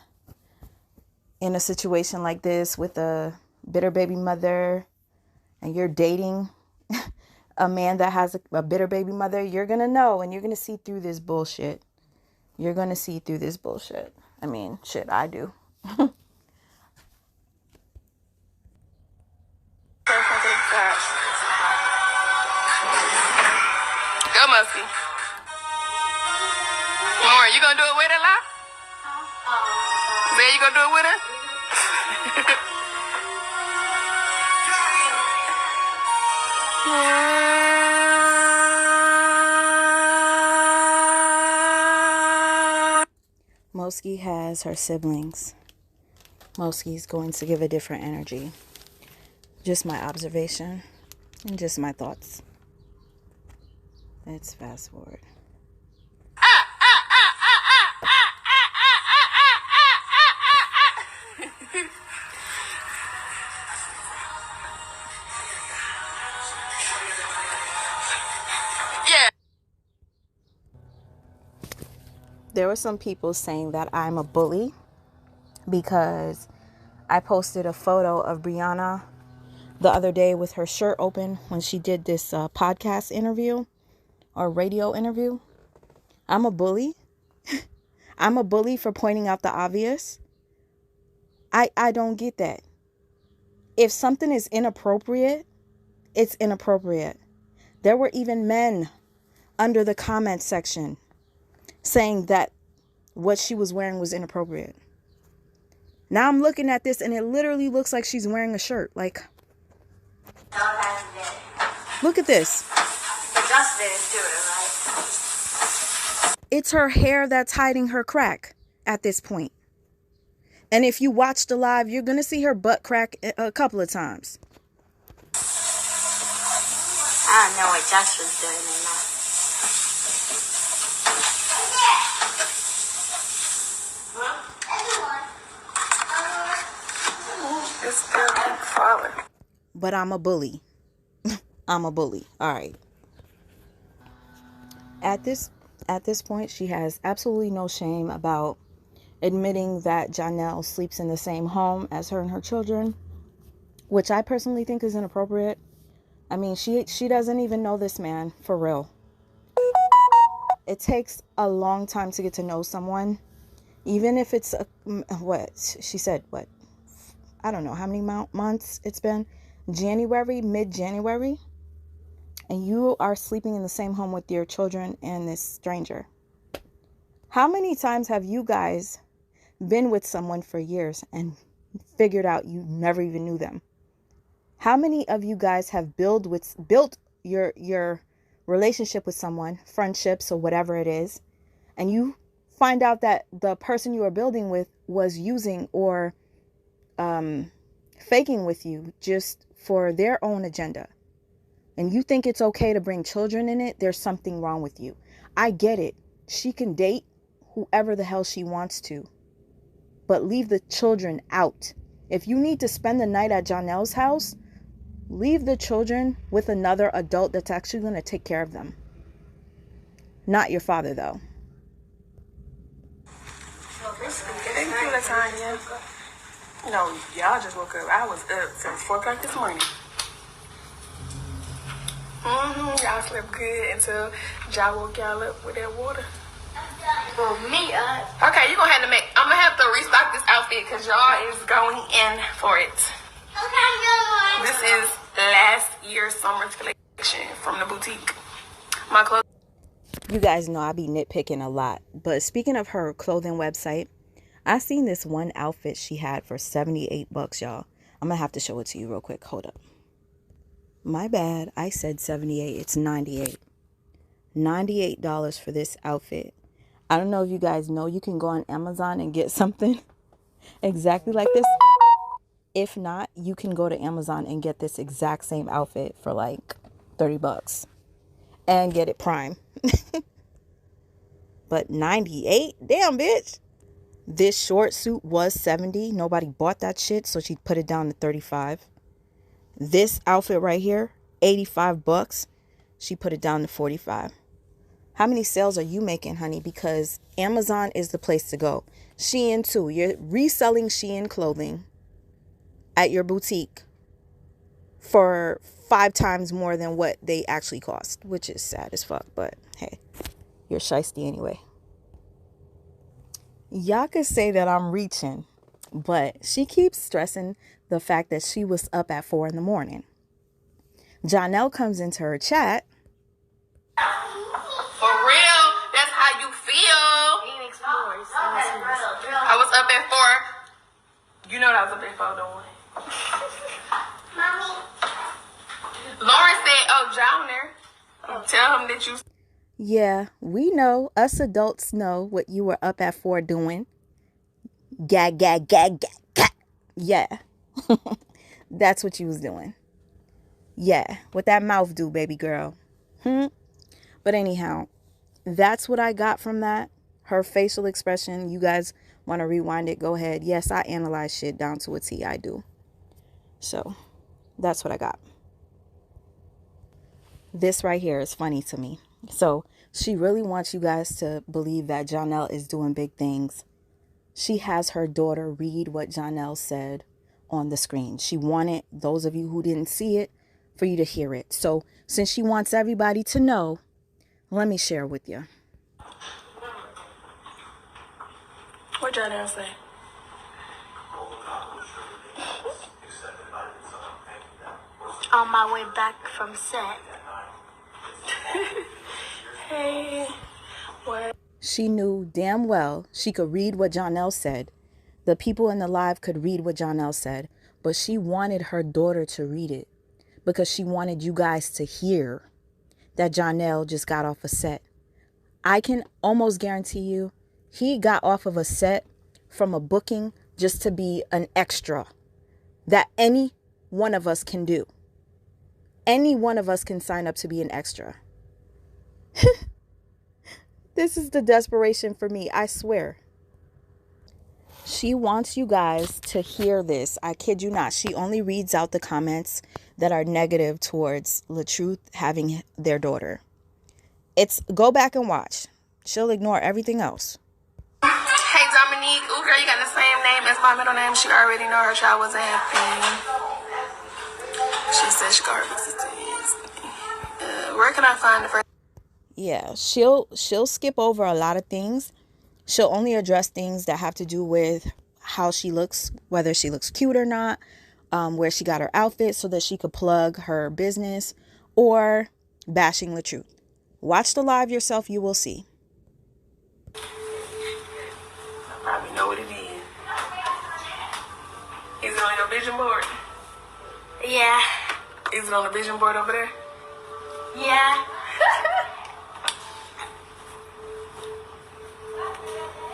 Speaker 1: in a situation like this with a bitter baby mother and you're dating a man that has a bitter baby mother, you're gonna know and you're gonna see through this bullshit. You're gonna see through this bullshit. I mean, shit, I do.
Speaker 2: Go, Musky. Lauren, you gonna do it with her, La? Zay, you gonna do it with her?
Speaker 1: Moski has her siblings. Moski's going to give a different energy. Just my observation and just my thoughts. Let's fast forward.
Speaker 2: Yeah.
Speaker 1: There were some people saying that I'm a bully because I posted a photo of Brianna the other day with her shirt open when she did this podcast interview or radio interview. I'm a bully. I'm a bully for pointing out the obvious. I don't get that. If something is inappropriate, it's inappropriate. There were even men under the comment section saying that what she was wearing was inappropriate. Now I'm looking at this and it literally looks like she's wearing a shirt. Like, look at this. It's her hair that's hiding her crack at this point. And if you watch the live, you're going to see her butt crack a couple of times.
Speaker 3: I don't know what Josh was doing in that.
Speaker 2: It's still keep falling.
Speaker 1: But I'm a bully. I'm a bully. All right. At this point, she has absolutely no shame about admitting that Janelle sleeps in the same home as her and her children, which I personally think is inappropriate. I mean, she doesn't even know this man for real. It takes a long time to get to know someone, even if it's what she said. What, I don't know how many months it's been. Mid-January, and you are sleeping in the same home with your children and this stranger. How many times have you guys been with someone for years and figured out you never even knew them? How many of you guys have built your relationship with someone, friendships or whatever it is, and you find out that the person you are building with was using or faking with you just for their own agenda, and you think it's okay to bring children in it? There's something wrong with you. I get it. She can date whoever the hell she wants to, but leave the children out. If you need to spend the night at Janelle's house, leave the children with another adult that's actually going to take care of them. Not your father, though.
Speaker 2: Thank you, Latanya. No, y'all just woke up. I was up since 4 o'clock this morning. Y'all slept good until y'all woke y'all up with that water.
Speaker 3: For me,
Speaker 2: Okay, I'm gonna have to restock this outfit because y'all is going in for it. This is last year's summer collection from the boutique. My clothes.
Speaker 1: You guys know I be nitpicking a lot, but speaking of her clothing website, I seen this one outfit she had for $78, y'all. I'm gonna have to show it to you real quick. Hold up. My bad. I said 78. It's 98. $98 for this outfit. I don't know if you guys know you can go on Amazon and get something exactly like this. If not, you can go to Amazon and get this exact same outfit for like $30 and get it prime. But 98? Damn, bitch. This short suit was 70. Nobody bought that shit, so she put it down to 35. This outfit right here, $85. She put it down to 45. How many sales are you making, honey? Because Amazon is the place to go. Shein too. You're reselling Shein clothing at your boutique for 5 times more than what they actually cost, which is sad as fuck. But hey, you're shiesty anyway. Y'all could say that I'm reaching, but she keeps stressing the fact that she was up at 4 a.m. Janelle comes into her chat.
Speaker 2: For real, that's how you feel. I was up at 4. You know that I was up at 4, don't we? Lauren said, "Oh, John there. Tell him that you."
Speaker 1: Yeah, we know. Us adults know what you were up at 4 doing. Gag, gag, gag, gag, gag. Yeah. That's what you was doing. Yeah. What that mouth do, baby girl. But anyhow, that's what I got from that. Her facial expression. You guys want to rewind it? Go ahead. Yes, I analyze shit down to a T. I do. So, that's what I got. This right here is funny to me. So, she really wants you guys to believe that Janelle is doing big things. She has her daughter read what Janelle said on the screen. She wanted those of you who didn't see it for you to hear it. So, since she wants everybody to know, let me share with you.
Speaker 2: What Janelle say?
Speaker 3: on my way back from set.
Speaker 2: Hey, what?
Speaker 1: She knew damn well she could read what Janelle said. The people in the live could read what Janelle said, but she wanted her daughter to read it because she wanted you guys to hear that Janelle just got off a set. I can almost guarantee you he got off of a set from a booking just to be an extra that any one of us can do. Any one of us can sign up to be an extra. This is the desperation for me, I swear. She wants you guys to hear this. I kid you not. She only reads out the comments that are negative towards Latruth having their daughter. It's go back and watch. She'll ignore everything else.
Speaker 2: Hey, Dominique. Ooh, girl, you got the same name as my middle name. She already know her child wasn't happy. She said she got her where can I find the first?
Speaker 1: Yeah, she'll skip over a lot of things. She'll only address things that have to do with how she looks, whether she looks cute or not, where she got her outfit so that she could plug her business, or bashing the truth. Watch the live yourself, you will see.
Speaker 2: I probably know what it is. Is it on your vision board?
Speaker 3: Yeah.
Speaker 2: Is it on the vision board over there?
Speaker 3: Yeah.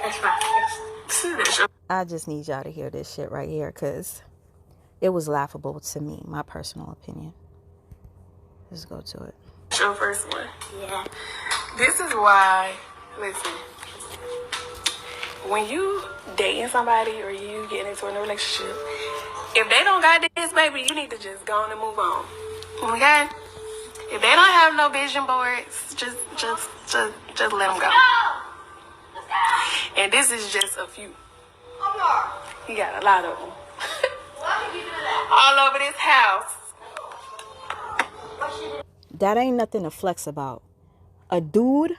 Speaker 3: That's right.
Speaker 1: I just need y'all to hear this shit right here because it was laughable to me, my personal opinion. Let's go to it.
Speaker 2: Your first one.
Speaker 3: Yeah.
Speaker 2: This is why, listen, when you dating somebody or you getting into a new relationship, if they don't got this, baby, you need to just go on and move on. Okay? If they don't have no vision boards, just let them go. And this is just a few. You got a lot of them. All over this house.
Speaker 1: That ain't nothing to flex about. A dude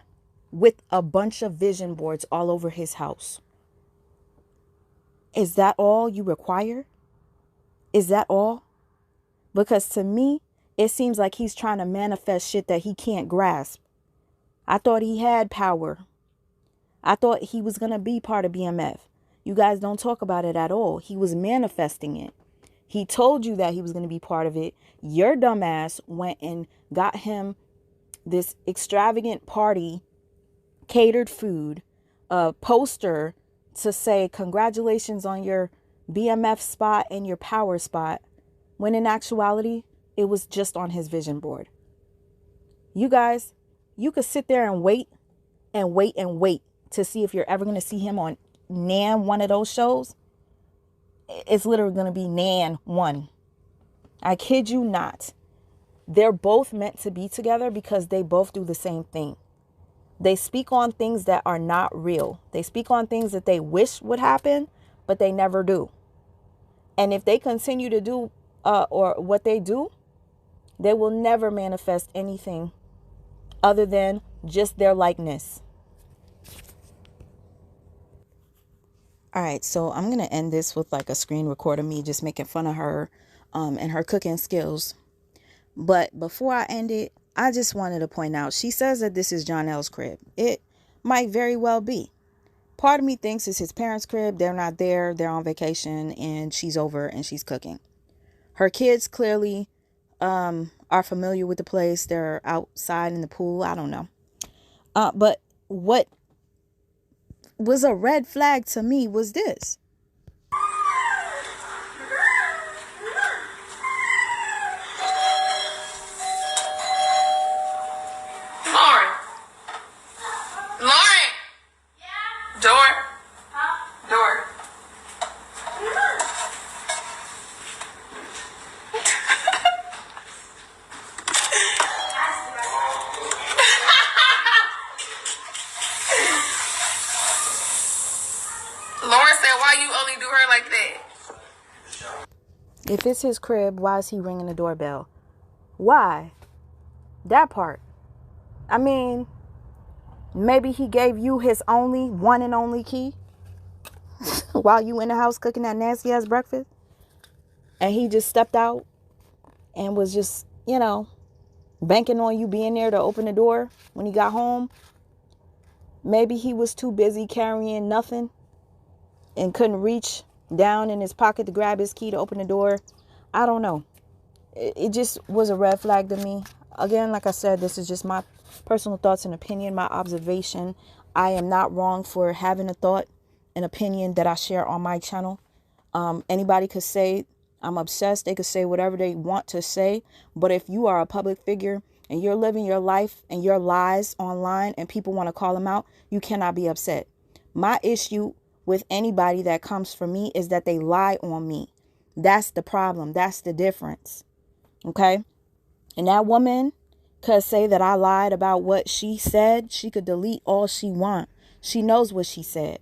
Speaker 1: with a bunch of vision boards all over his house. Is that all you require? Is that all? Because to me, it seems like he's trying to manifest shit that he can't grasp. I thought he had power. I thought he was going to be part of BMF. You guys don't talk about it at all. He was manifesting it. He told you that he was going to be part of it. Your dumbass went and got him this extravagant party, catered food, a poster to say congratulations on your BMF spot and your power spot, when in actuality, it was just on his vision board. You guys, you could sit there and wait and wait and wait to see if you're ever going to see him on one of those shows. It's literally going to be Nan 1. I kid you not. They're both meant to be together because they both do the same thing. They speak on things that are not real. They speak on things that they wish would happen, but they never do. And if they continue to do or what they do, they will never manifest anything other than just their likeness. All right, so I'm going to end this with like a screen record of me just making fun of her and her cooking skills. But before I end it, I just wanted to point out, she says that this is Jonel's crib. It might very well be. Part of me thinks it's his parents' crib. They're not there. They're on vacation and she's over and she's cooking. Her kids clearly are familiar with the place. They're outside in the pool. I don't know. But what was a red flag to me was this.
Speaker 2: Lauren.
Speaker 3: Yeah.
Speaker 2: Door.
Speaker 3: Huh?
Speaker 2: Door. Lauren said, why you only do her like that?
Speaker 1: If it's his crib, why is he ringing the doorbell? Why? That part. I mean, maybe he gave you his one and only key while you in the house cooking that nasty ass breakfast. And he just stepped out and was just, banking on you being there to open the door when he got home. Maybe he was too busy carrying nothing and couldn't reach down in his pocket to grab his key to open the door. I don't know. It just was a red flag to me. Again, like I said, this is just my personal thoughts and opinion, my observation. I am not wrong for having a thought, an opinion that I share on my channel. Anybody could say I'm obsessed. They could say whatever they want to say. But if you are a public figure and you're living your life and your lies online and people want to call them out, you cannot be upset. My issue with anybody that comes for me is that they lie on me. That's the problem. That's the difference. Okay? And that woman could say that I lied about what she said. She could delete all she wants. She knows what she said.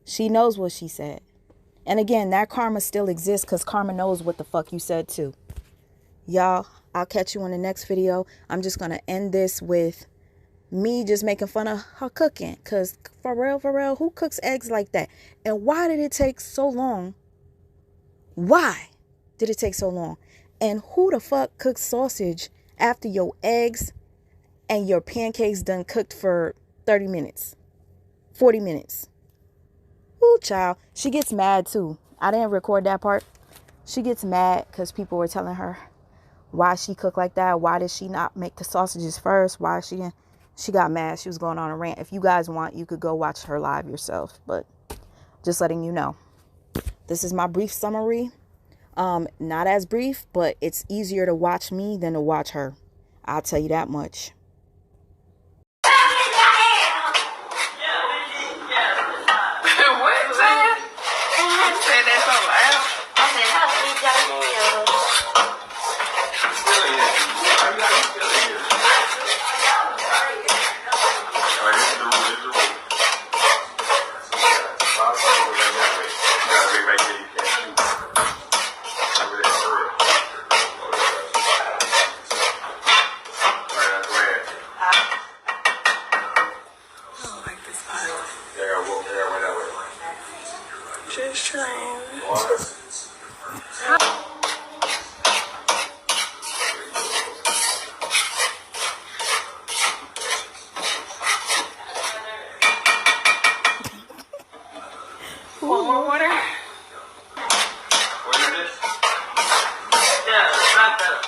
Speaker 1: She knows what she said. And again, that karma still exists because karma knows what the fuck you said too. Y'all, I'll catch you in the next video. I'm just going to end this with me just making fun of her cooking. Because for real, who cooks eggs like that? And why did it take so long? Why did it take so long? And who the fuck cooks sausage after your eggs and your pancakes done cooked for 30 minutes, 40 minutes? Ooh, child. She gets mad too. I didn't record that part. She gets mad because people were telling her why she cooked like that. Why did she not make the sausages first? Why she got mad. She was going on a rant. If you guys want, you could go watch her live yourself. But just letting you know. This is my brief summary. Not as brief, but it's easier to watch me than to watch her. I'll tell you that much.
Speaker 2: Just trying. Want more water?
Speaker 5: What is this? Yeah, not that.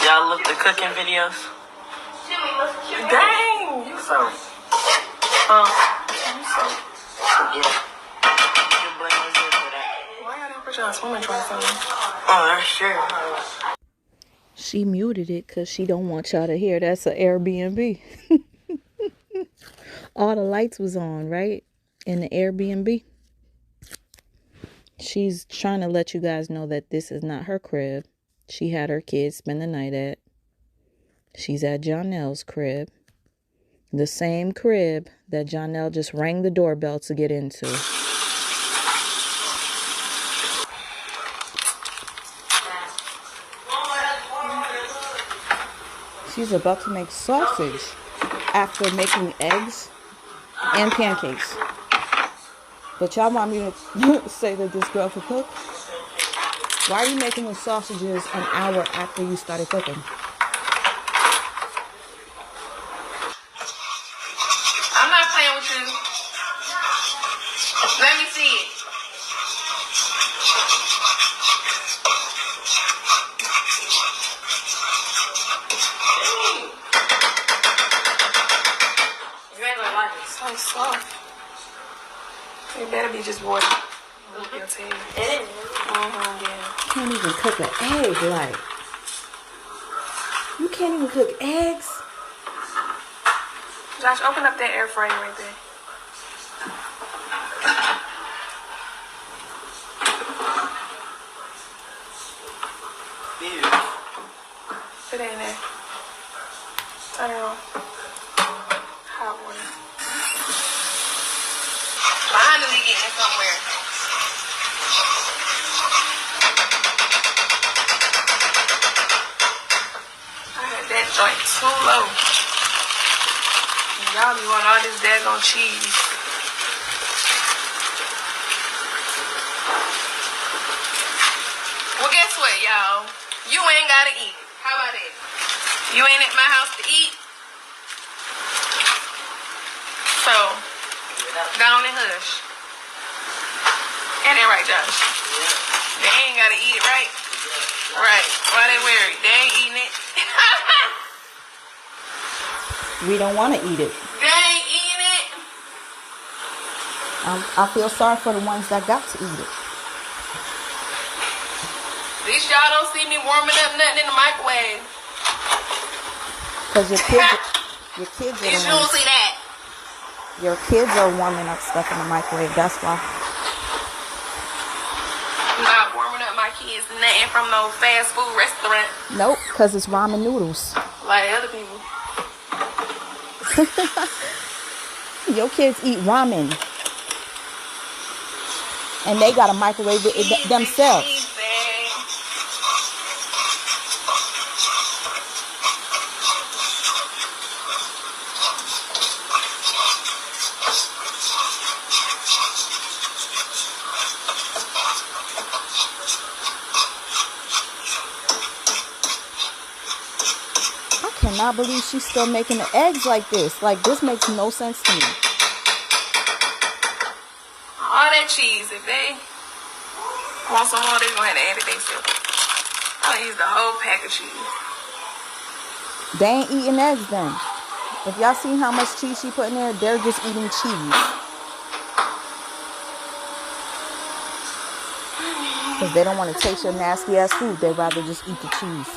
Speaker 5: Y'all look the cooking videos?
Speaker 2: Dang, you so. You so.
Speaker 5: Yeah. You blame us for that.
Speaker 2: Why y'all didn't put y'all swimming trunks on?
Speaker 5: Oh, that's true.
Speaker 1: She muted it because she don't want y'all to hear. That's an Airbnb. All the lights was on, right? In the Airbnb. She's trying to let you guys know that this is not her crib. She had her kids spend the night at. She's at Jonelle's crib. The same crib that Jonelle just rang the doorbell to get into. She's about to make sausage after making eggs and pancakes. But y'all want me to say that this girl could cook? Why are you making the sausages an hour after you started cooking?
Speaker 2: I'm not playing with you. Let me see it.
Speaker 3: You ain't gonna like it.
Speaker 2: So soft. It better be just water. You'll tell you.
Speaker 3: It is.
Speaker 2: Yeah.
Speaker 1: Can't even cook an egg, like. You can't even cook eggs?
Speaker 2: Josh, open up that air fryer right there. Put it in there. Turn it on. Hot water. Finally getting it somewhere. I had that joint too low. And y'all be wanting all this daggone cheese. Well, guess what, y'all? You ain't gotta eat. How about that? You ain't at my house to eat. So, go on and hush. Ain't that right, Josh? They ain't gotta eat it, right? Right. Why they worried? They ain't eating it.
Speaker 1: We don't want to eat it.
Speaker 2: They ain't eating it.
Speaker 1: I feel sorry for the ones that got to eat it.
Speaker 2: At least y'all don't see me warming up nothing in the microwave.
Speaker 1: Because your kids are
Speaker 2: It's
Speaker 1: the ones,
Speaker 2: usually that.
Speaker 1: your kids are warming up stuff in the microwave. That's why.
Speaker 2: I'm not warming up my kids nothing from no fast food restaurant
Speaker 1: Nope, because it's ramen noodles.
Speaker 2: like other people.
Speaker 1: Your kids eat ramen. And they got to microwave it themselves.
Speaker 2: Easy.
Speaker 1: I cannot believe she's still making the eggs like this. Like, this makes no sense to me.
Speaker 2: All that cheese, if they want some more, they're going to have to add it themselves. I use the whole pack of cheese.
Speaker 1: They ain't eating eggs then. If y'all see how much cheese she put in there, they're just eating cheese. Because they don't want to taste your nasty ass food. They'd rather just eat the cheese.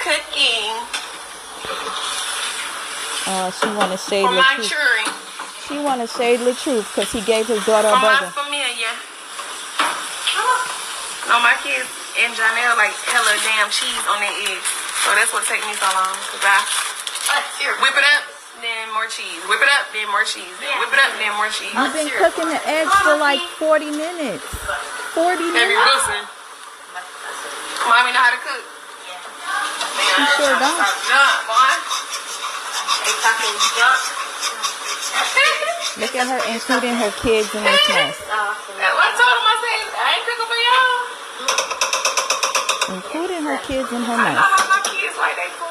Speaker 2: Cooking.
Speaker 1: She want to shade
Speaker 2: For my
Speaker 1: Latruth.
Speaker 2: children.
Speaker 1: She want to shade Latruth because he gave his daughter a
Speaker 2: For my
Speaker 1: burger.
Speaker 2: familia. No, my kids and Janelle like hella damn cheese on their eggs. So that's what take me so long. Because I whip it up, then more cheese. Whip it up, then more cheese. Then whip it up, then more cheese.
Speaker 1: I've been cooking the eggs for like 40 minutes. 40
Speaker 2: Heavy
Speaker 1: minutes?
Speaker 2: boosting. Mommy know how to cook.
Speaker 1: She sure don't. Look at her including her kids in this mess.
Speaker 2: I told him, I said, I ain't cooking for y'all.
Speaker 1: Including her kids in her
Speaker 2: I know
Speaker 1: mess.
Speaker 2: how my kids like they food.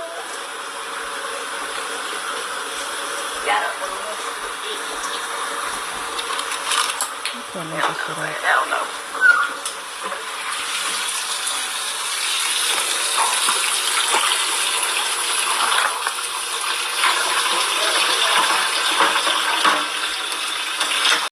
Speaker 1: Can't make this shit up.
Speaker 2: I don't know.